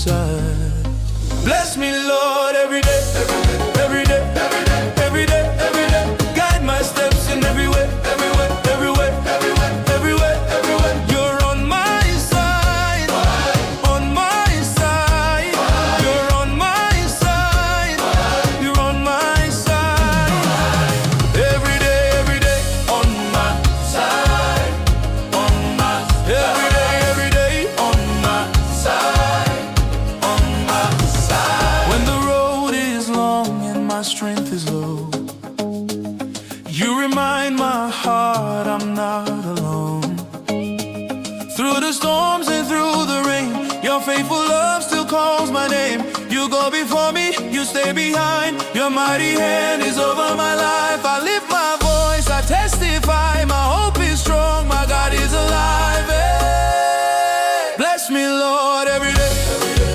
side. Bless me, Lord, every day, every day, every day, every day, every day. Guide my steps in every way, every way, every way, every way, every way, every way. You're on my side, on my side. You're on my side, you're on my side. Every day, on my side, on my. Every day, on my side, on my side. When the road is long and my strength is low, you remind my heart I'm not alone. Through the storms and through the rain, your faithful love still calls my name. You go before me, you stay behind. Your mighty hand is over my life. I live